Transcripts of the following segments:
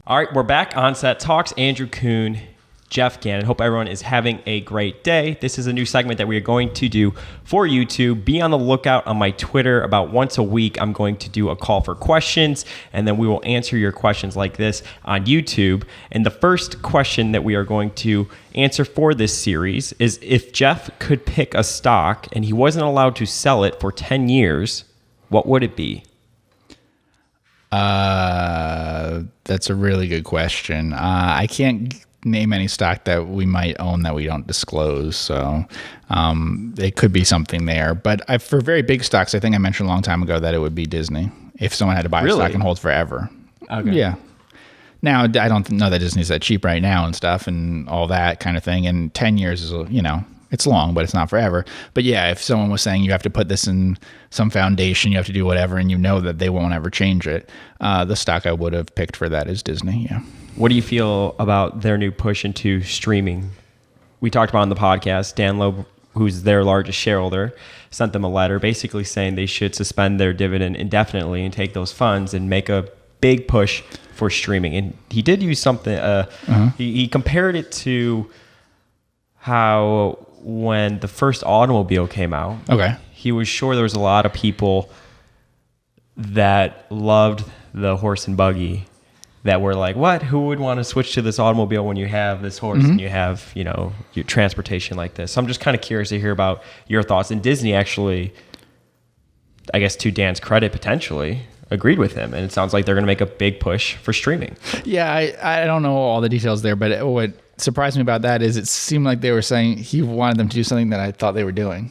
All right, we're back on Set Talks. Andrew Kuhn, Geoff Gannon. Hope everyone is having a great day. This is a new segment that we are going to do for YouTube. Be on the lookout on my Twitter. About once a week, I'm going to do a call for questions, and then we will answer your questions like this on YouTube. And the first question that we are going to answer for this series is, if Geoff could pick a stock and he wasn't allowed to sell it for 10 years, what would it be? That's a really good question. I can't name any stock that we might own that we don't disclose. So it could be something there. But for very big stocks, I think I mentioned a long time ago that it would be Disney if someone had to buy a stock and hold forever. Okay. Yeah. Now, I don't know that Disney's that cheap right now and stuff and all that kind of thing. And 10 years is, it's long, but it's not forever. But yeah, if someone was saying you have to put this in some foundation, you have to do whatever, and you know that they won't ever change it, the stock I would have picked for that is Disney, yeah. What do you feel about their new push into streaming? We talked about on the podcast, Dan Loeb, who's their largest shareholder, sent them a letter basically saying they should suspend their dividend indefinitely and take those funds and make a big push for streaming. And he did use something, he compared it to how when the first automobile came out, he was sure there was a lot of people that loved the horse and buggy that were like, what? Who would want to switch to this automobile when you have this horse and you have, your transportation like this? So I'm just kind of curious to hear about your thoughts. And Disney actually, I guess to Dan's credit, potentially agreed with him. And it sounds like they're going to make a big push for streaming. Yeah, I don't know all the details there, but what surprised me about that is it seemed like they were saying he wanted them to do something that I thought they were doing.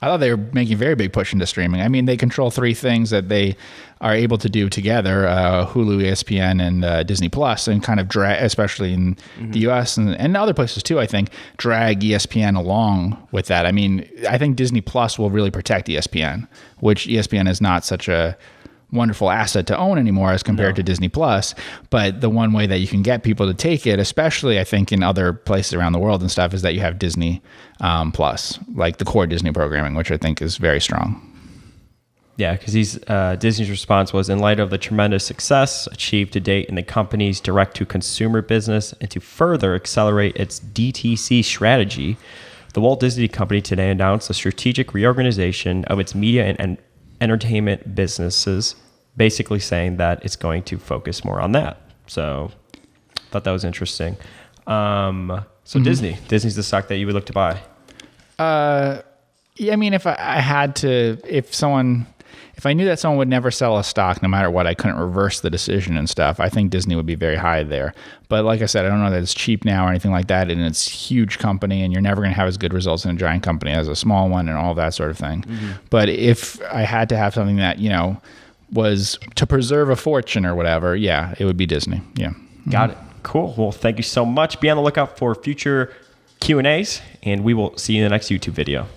I thought they were making a very big push into streaming. I mean, they control three things that they are able to do together, Hulu, ESPN, and Disney Plus, and kind of drag, especially in the US and other places too, I think, drag ESPN along with that. I mean, I think Disney Plus will really protect ESPN, which ESPN is not such a wonderful asset to own anymore as compared to Disney Plus. But the one way that you can get people to take it, especially I think in other places around the world and stuff, is that you have Disney Plus, like the core Disney programming, which I think is very strong. Yeah, because Disney's response was, in light of the tremendous success achieved to date in the company's direct-to-consumer business and to further accelerate its DTC strategy, the Walt Disney Company today announced a strategic reorganization of its media and entertainment businesses, basically saying that it's going to focus more on that. So I thought that was interesting. Disney's the stock that you would look to buy. Yeah, I mean, if I had to, if I knew that someone would never sell a stock no matter what, I couldn't reverse the decision and stuff, I think Disney would be very high there. But like I said, I don't know that it's cheap now or anything like that, and it's a huge company, and you're never going to have as good results in a giant company as a small one and all that sort of thing. But if I had to have something that, was to preserve a fortune or whatever, yeah, it would be Disney. Yeah. Got it. Cool. Well, thank you so much. Be on the lookout for future Q&As, and we will see you in the next YouTube video.